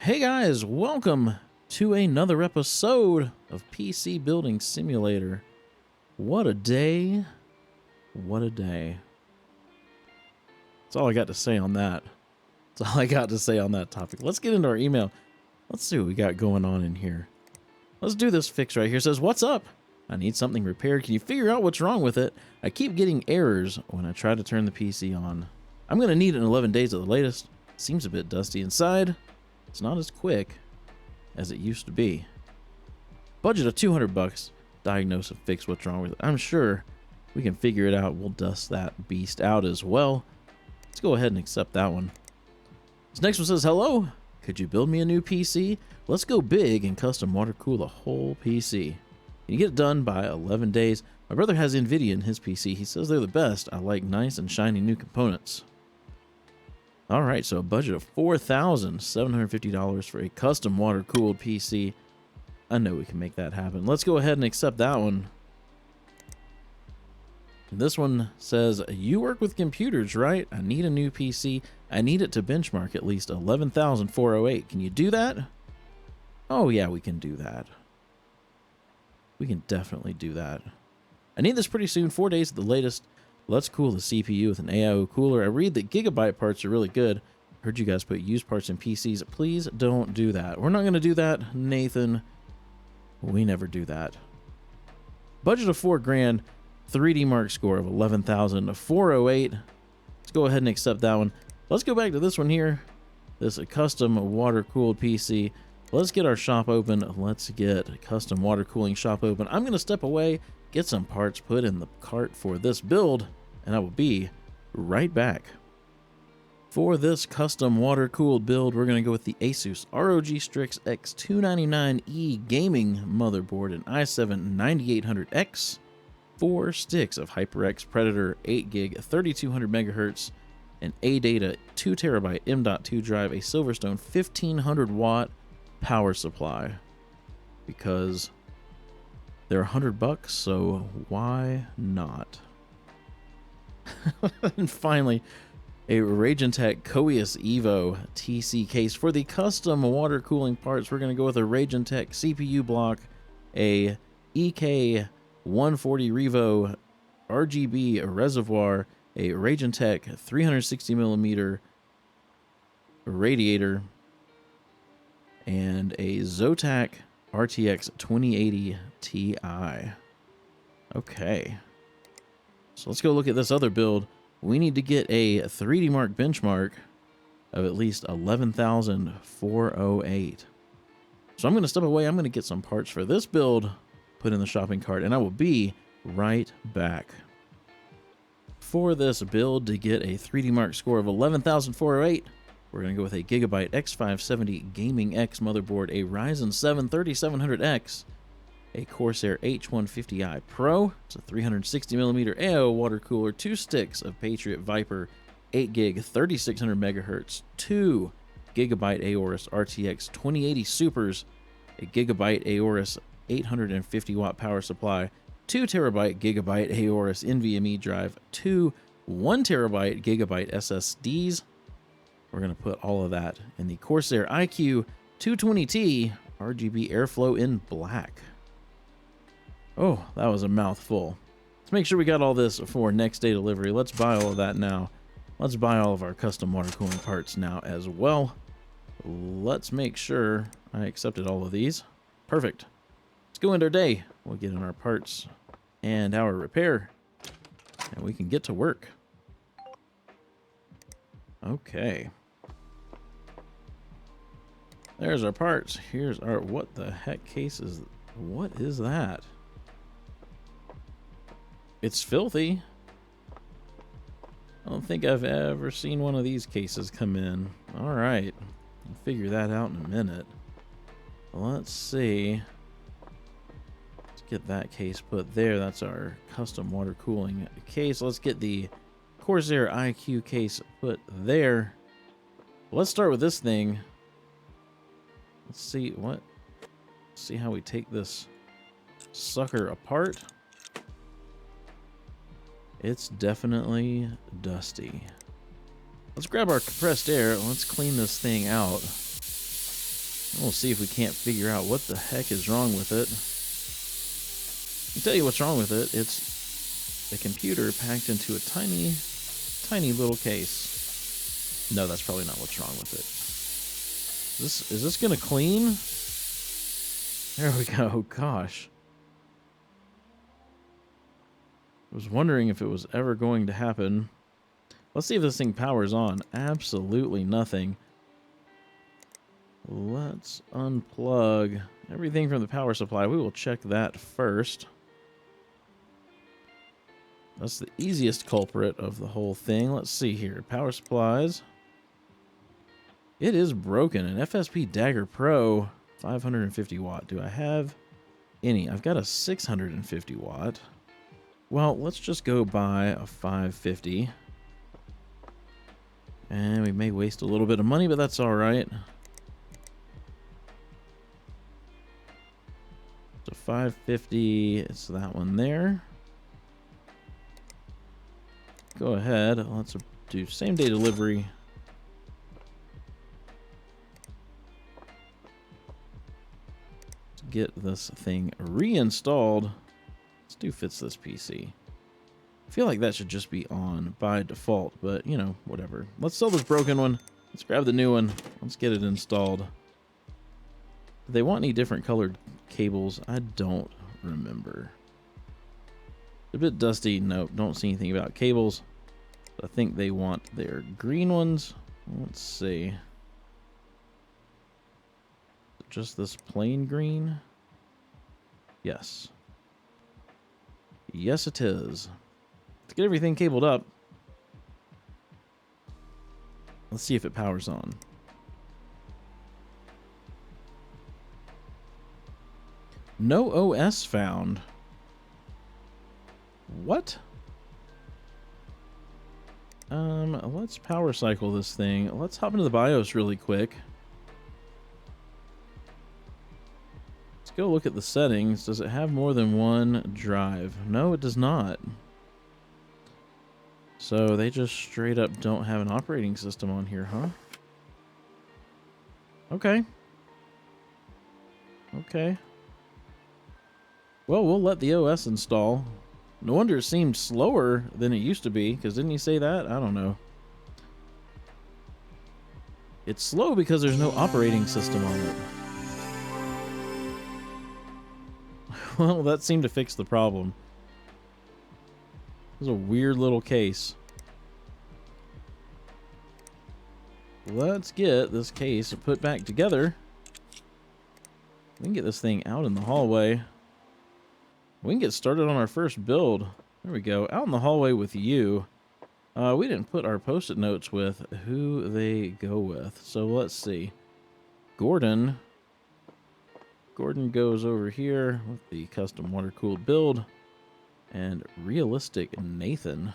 Hey guys, welcome to another episode of PC Building Simulator. What a day. What a day. That's all I got to say on that. That's all I got to say on that topic. Let's get into our email. Let's see what we got going on in here. Let's do this fix right here. It says, what's up? I need something repaired. Can you figure out what's wrong with it? I keep getting errors when I try to turn the PC on. I'm going to need it in 11 days at the latest. Seems a bit dusty inside. It's not as quick as it used to be. Budget of 200 bucks. Diagnose and fix what's wrong with it. I'm sure we can figure it out. We'll dust that beast out as well. Let's go ahead and accept that one. This next one says, hello. Could you build me a new PC? Let's go big and custom water cool the whole PC. Can you get it done by 11 days? My brother has NVIDIA in his PC. He says they're the best. I like nice and shiny new components. All right, so a budget of $4,750 for a custom water-cooled PC. I know we can make that happen. Let's go ahead and accept that one. This one says, you work with computers, right? I need a new PC. I need it to benchmark at least 11,408. Can you do that? Oh, yeah, we can do that. We can definitely do that. I need this pretty soon, 4 days at the latest. Let's cool the CPU with an AIO cooler. I read that Gigabyte parts are really good. Heard you guys put used parts in PCs. Please don't do that. We're not going to do that, Nathan. We never do that. Budget of $4,000. 3D Mark score of 11,408. Let's go ahead and accept that one. Let's go back to this one here. This is a custom water-cooled PC. Let's get our shop open. Let's get a custom water cooling shop open. I'm going to step away, get some parts put in the cart for this build, and I will be right back. For this custom water-cooled build, we're going to go with the Asus ROG Strix X299E gaming motherboard, an i7-9800X, 4 sticks of HyperX Predator 8GB 3200 MHz, an ADATA 2TB M.2 drive, a Silverstone 1500 watt power supply, because they're $100, so why not? And finally, a Ragentech Coeus Evo TC case. For the custom water cooling parts, we're going to go with a Ragentech CPU block, a EK140 Revo RGB reservoir, a Ragentech 360mm radiator, and a Zotac RTX 2080 Ti. Okay. So let's go look at this other build. We need to get a 3D Mark benchmark of at least 11,408. So I'm going to step away. I'm going to get some parts for this build, put in the shopping cart, and I will be right back. For this build, to get a 3D Mark score of 11,408, we're going to go with a Gigabyte X570 Gaming X motherboard, a Ryzen 7 3700X, a Corsair H150i Pro, it's a 360mm AIO water cooler, 2 sticks of Patriot Viper 8GB 3600 MHz, 2 Gigabyte Aorus RTX 2080 Supers, a Gigabyte Aorus 850 watt power supply, 2 TB Gigabyte Aorus NVMe drive, 2 1TB Gigabyte SSDs. We're going to put all of that in the Corsair iQ 220T RGB airflow in black. Oh, that was a mouthful. Let's make sure we got all this for next day delivery. Let's buy all of that now. Let's buy all of our custom water cooling parts now as well. Let's make sure I accepted all of these. Perfect. Let's go into our day. We'll get in our parts and our repair, and we can get to work. Okay. There's our parts. Here's our, what the heck case is, what is that? It's filthy. I don't think I've ever seen one of these cases come in. All right. I'll figure that out in a minute. Let's see. Let's get that case put there. That's our custom water cooling case. Let's get the Corsair iQ case put there. Let's start with this thing. Let's see what. See how we take this sucker apart. It's definitely dusty. Let's grab our compressed air. Let's clean this thing out. We'll see if we can't figure out what the heck is wrong with it. I'll tell you what's wrong with it. It's a computer packed into a tiny, tiny little case. No, that's probably not what's wrong with it. Is this gonna clean? There we go. Gosh. I was wondering if it was ever going to happen. Let's see if this thing powers on. Absolutely nothing. Let's unplug everything from the power supply. We will check that first. That's the easiest culprit of the whole thing. Let's see here. Power supplies. It is broken. An FSP Dagger Pro 550 watt. Do I have any? I've got a 650 watt. Well, let's just go buy a 550. And we may waste a little bit of money, but that's all right. So 550, it's that one there. Go ahead, let's do same day delivery. To get this thing reinstalled. Let's do fits this PC. I feel like that should just be on by default, but you know, whatever. Let's sell this broken one. Let's grab the new one. Let's get it installed. Do they want any different colored cables? I don't remember. A bit dusty. Nope, don't see anything about cables. I think they want their green ones. Let's see. Just this plain green? Yes. Yes, it is. Let's get everything cabled up. Let's see if it powers on. No OS found. What? Let's power cycle this thing. Let's hop into the BIOS really quick. Let's go look at the settings. Does it have more than one drive? No, it does not. So they just straight up don't have an operating system on here, huh? Okay. Okay. Well, we'll let the OS install. No wonder it seemed slower than it used to be, because didn't he say that? I don't know. It's slow because there's no operating system on it. Well, that seemed to fix the problem. This is a weird little case. Let's get this case put back together. We can get this thing out in the hallway. We can get started on our first build. There we go. Out in the hallway with you. We didn't put our post-it notes with who they go with. So let's see. Gordon goes over here with the custom water-cooled build. And realistic Nathan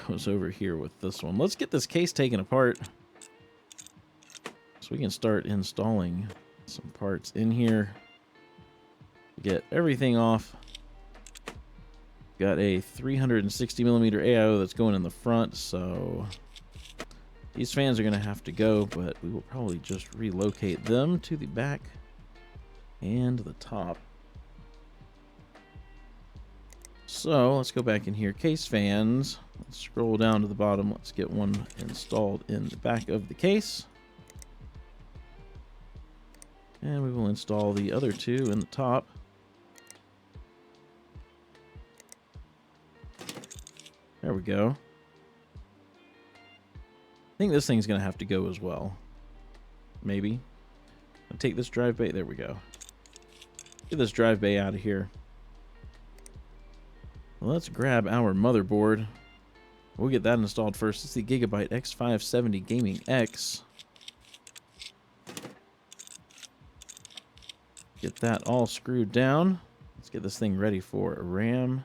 goes over here with this one. Let's get this case taken apart so we can start installing some parts in here. Get everything off. Got a 360 millimeter AIO that's going in the front, so these fans are going to have to go, but we will probably just relocate them to the back and the top. So let's go back in here. Case fans. Let's scroll down to the bottom. Let's get one installed in the back of the case. And we will install the other two in the top. There we go. I think this thing's going to have to go as well. Maybe. I'll take this drive bay. There we go. Get this drive bay out of here. Let's grab our motherboard. We'll get that installed first. It's the Gigabyte X570 Gaming X. Get that all screwed down. Let's get this thing ready for a RAM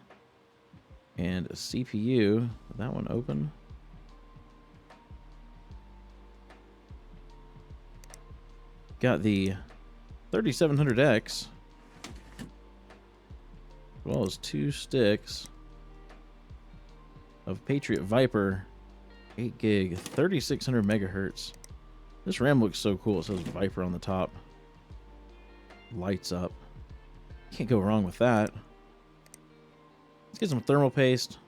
and a CPU. That one open. Got the 3700X. As well as 2 sticks of Patriot Viper 8 gig 3600 megahertz This RAM looks so cool. It says Viper on the top. Lights up. Can't go wrong with that. Let's get some thermal paste.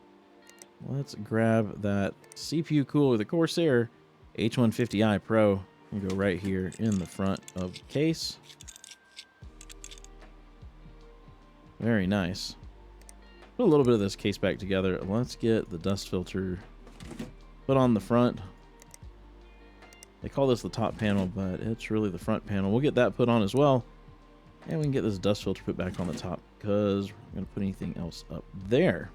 Let's grab that CPU cooler, the Corsair H150i Pro, and go right here in the front of the case. Very nice. Put a little bit of this case back together. Let's get the dust filter put on the front. They call this the top panel, but it's really the front panel. We'll get that put on as well. And we can get this dust filter put back on the top because we're going to put anything else up there.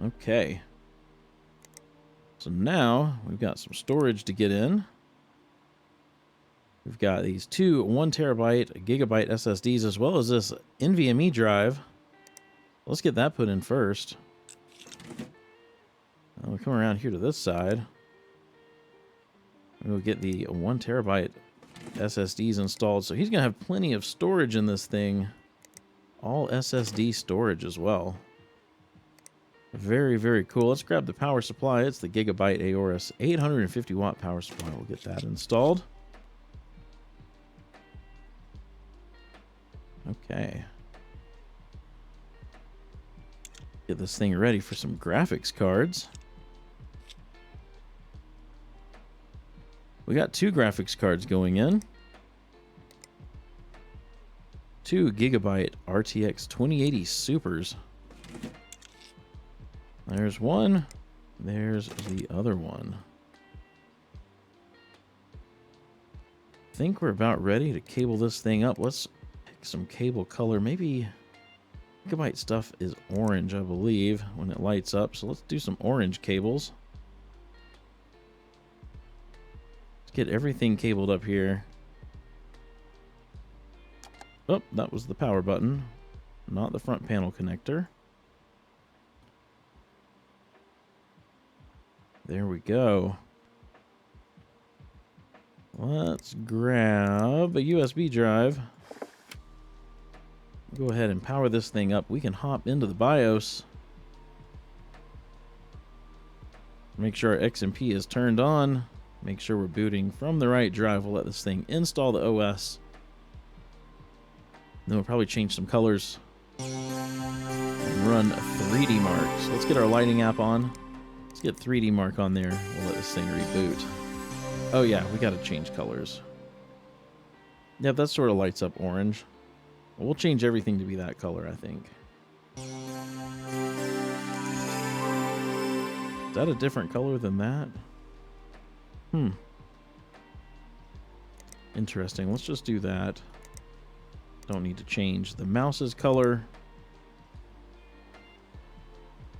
Okay. So now we've got some storage to get in. We've got these two 1 terabyte gigabyte SSDs as well as this NVMe drive. Let's get that put in first. We'll come around here to this side. We'll get the 1 terabyte SSDs installed. So he's going to have plenty of storage in this thing. All SSD storage as well. Very, very cool. Let's grab the power supply. It's the Gigabyte Aorus 850 watt power supply. We'll get that installed. Okay. Get this thing ready for some graphics cards. We got 2 graphics cards going in. 2 gigabyte RTX 2080 Supers. There's one. There's the other one. I think we're about ready to cable this thing up. Let's pick some cable color. Maybe gigabyte stuff is orange, I believe, when it lights up. So let's do some orange cables. Let's get everything cabled up here. Oh, that was the power button, not the front panel connector. There we go. Let's grab a USB drive. Go ahead and power this thing up. We can hop into the BIOS. Make sure our XMP is turned on. Make sure we're booting from the right drive. We'll let this thing install the OS. Then we'll probably change some colors and run 3D marks. Let's get our lighting app on. Let's get 3D mark on there. We'll let this thing reboot. Oh yeah, we got to change colors. Yep, that sort of lights up orange. We'll change everything to be that color, I think. Is that a different color than that? Interesting. Let's just do that. Don't need to change the mouse's color.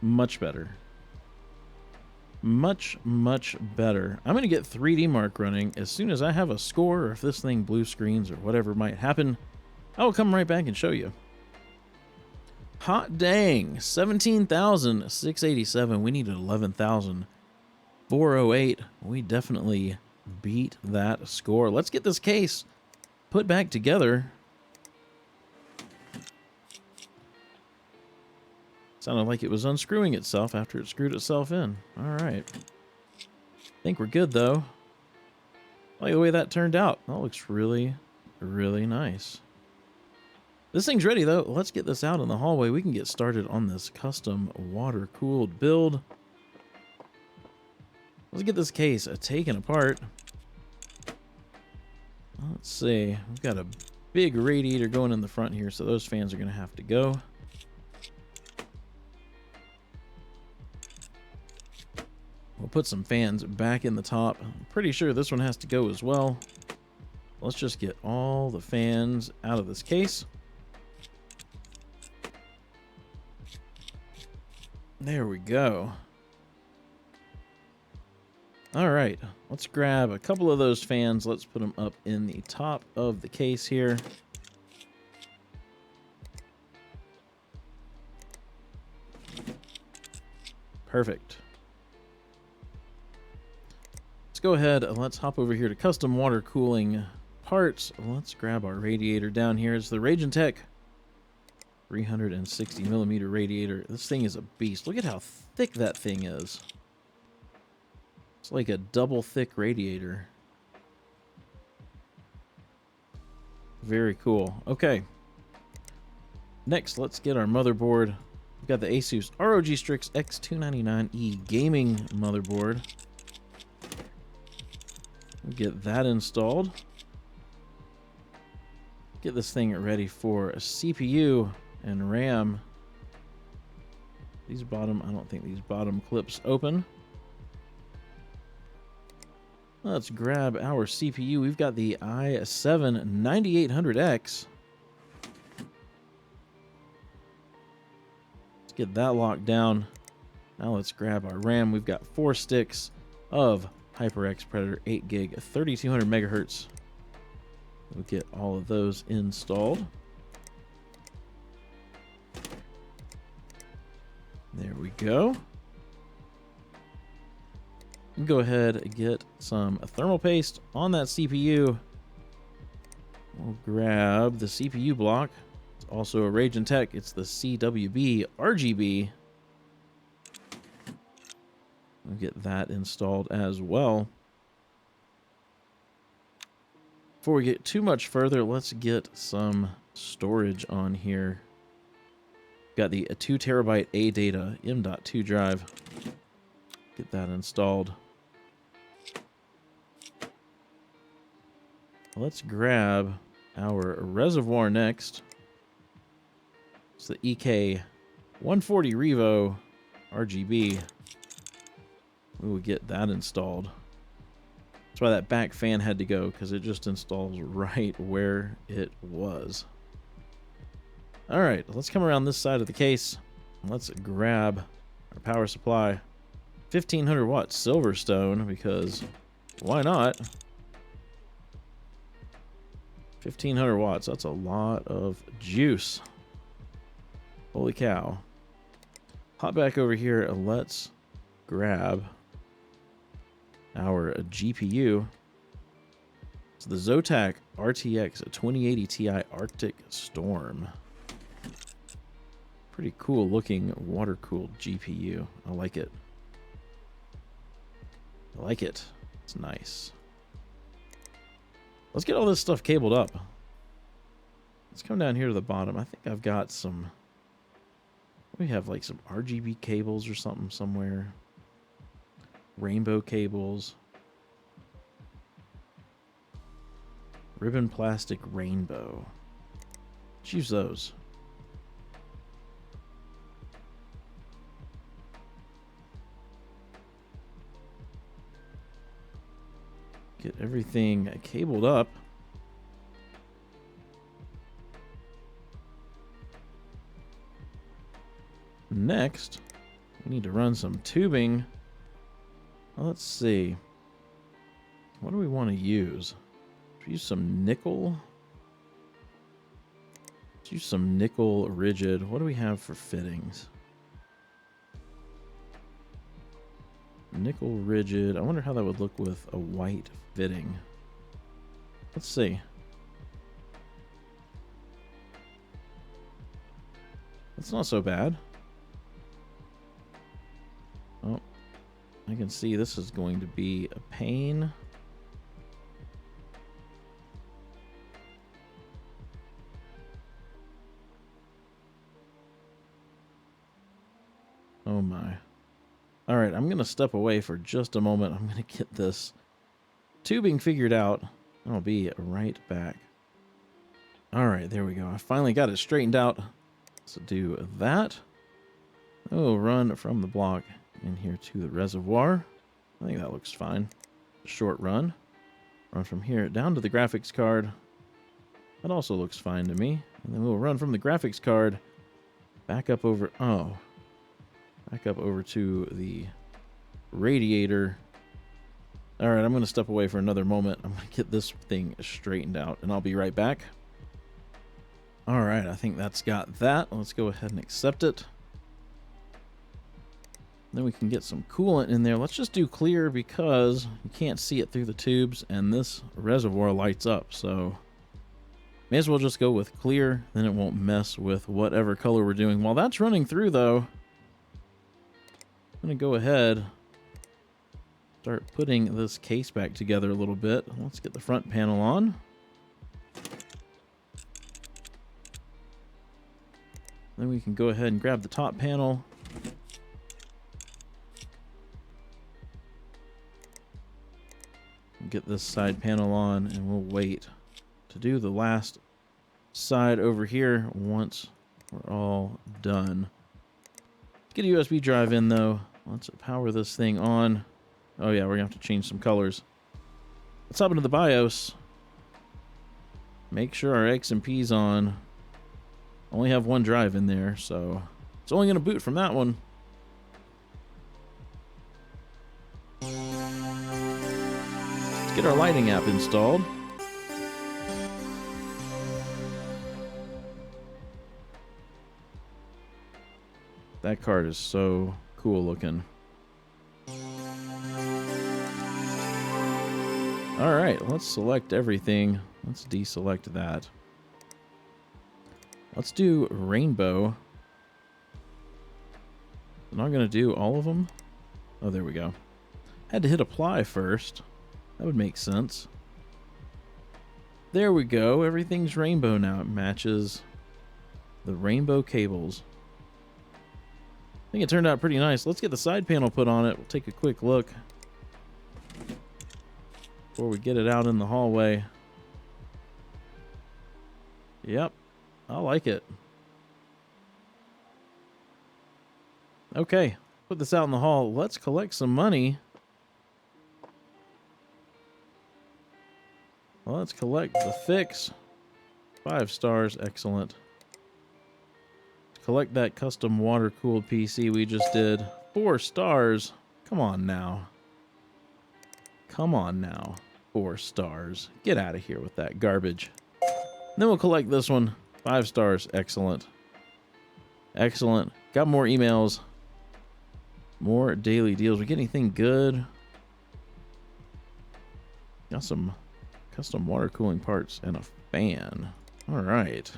Much better. Much, much better. I'm going to get 3D mark running as soon as I have a score, or if this thing blue screens or whatever might happen. I will come right back and show you. Hot dang, 17,687. We needed 11,408. We definitely beat that score. Let's get this case put back together. Sounded like it was unscrewing itself after it screwed itself in. All right. I think we're good, though. I like the way that turned out. That looks really, really nice. This thing's ready, though. Let's get this out in the hallway. We can get started on this custom water-cooled build. Let's get this case taken apart. Let's see. We've got a big radiator going in the front here, so those fans are going to have to go. We'll put some fans back in the top. I'm pretty sure this one has to go as well. Let's just get all the fans out of this case. There we go. All right, let's grab a couple of those fans. Let's put them up in the top of the case here. Perfect. Let's go ahead and let's hop over here to custom water cooling parts. Let's grab our radiator down here. It's the Ragentech 360 millimeter radiator. This thing is a beast. Look at how thick that thing is. It's like a double thick radiator. Very cool. Okay. Next, let's get our motherboard. We've got the Asus ROG Strix X299E gaming motherboard. We'll get that installed. Get this thing ready for a CPU and RAM. These bottom, I don't think these bottom clips open. Let's grab our CPU. We've got the i7-9800X. Let's get that locked down. Now let's grab our RAM. We've got 4 sticks of HyperX Predator 8 gig, 3200 megahertz. We'll get all of those installed. There we go. Go ahead and get some thermal paste on that CPU. We'll grab the CPU block. It's also a Raging Tech. It's the CWB RGB. We'll get that installed as well. Before we get too much further, let's get some storage on here. Got the 2 terabyte ADATA M.2 drive. Get that installed. Let's grab our reservoir next. It's the EK140 Revo RGB. We will get that installed. That's why that back fan had to go, because it just installs right where it was. All right, let's come around this side of the case. Let's grab our power supply. 1500 watt Silverstone, because why not? 1500 watts, that's a lot of juice. Holy cow. Hop back over here, let's grab our GPU. It's the Zotac RTX 2080 Ti Arctic Storm. Pretty cool looking water-cooled GPU. I like it. I like it. It's nice. Let's get all this stuff cabled up. Let's come down here to the bottom. I think I've got some... We have like some RGB cables or something somewhere. Rainbow cables. Ribbon plastic rainbow. Let's use those. Get everything cabled up. Next, we need to run some tubing. Well, let's see. What do we want to use? Let's use some nickel. Let's use some nickel rigid. What do we have for fittings? Nickel rigid. I wonder how that would look with a white fitting. Let's see. That's not so bad. Oh, I can see this is going to be a pain. Oh my. All right, I'm going to step away for just a moment. I'm going to get this tubing figured out. I'll be right back. All right, there we go. I finally got it straightened out. Let's do that. We'll run from the block in here to the reservoir. I think that looks fine. Short run. Run from here down to the graphics card. That also looks fine to me. And then we'll run from the graphics card back up over... Oh. Back up over to the radiator. All right, I'm going to step away for another moment. I'm going to get this thing straightened out, and I'll be right back. All right, I think that's got that. Let's go ahead and accept it. Then we can get some coolant in there. Let's just do clear because you can't see it through the tubes, and this reservoir lights up. So may as well just go with clear. Then it won't mess with whatever color we're doing. While that's running through, though, I'm going to go ahead, start putting this case back together a little bit. Let's get the front panel on. Then we can go ahead and grab the top panel. Get this side panel on, and we'll wait to do the last side over here once we're all done. Get a USB drive in though. Let's power this thing on. Oh yeah, we're gonna have to change some colors. Let's hop into the BIOS. Make sure our X and P's on. Only have one drive in there, so it's only gonna boot from that one. Let's get our lighting app installed. That card is so cool looking. All right, let's select everything. Let's deselect that. Let's do rainbow. I'm not gonna do all of them. Oh, there we go. Had to hit apply first. That would make sense. There we go. Everything's rainbow now. It matches the rainbow cables. I think it turned out pretty nice. Let's get the side panel put on it. We'll take a quick look before we get it out in the hallway. Yep, I like it. Okay, put this out in the hall. Let's collect some money. Well, let's collect the fix. 5 stars, excellent. Collect that custom water-cooled PC we just did. 4 stars. Come on now. Come on now. 4 stars. Get out of here with that garbage. Then we'll collect this one. 5 stars. Excellent. Excellent. Got more emails. More daily deals. We get anything good? Got some custom water cooling parts and a fan. All right.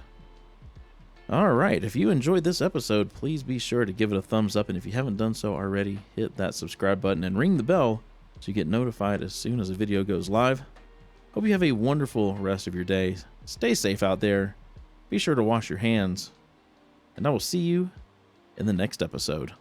All right, if you enjoyed this episode, please be sure to give it a thumbs up, and if you haven't done so already, hit that subscribe button and ring the bell so you get notified as soon as a video goes live. Hope you have a wonderful rest of your day. Stay safe out there. Be sure to wash your hands, and I will see you in the next episode.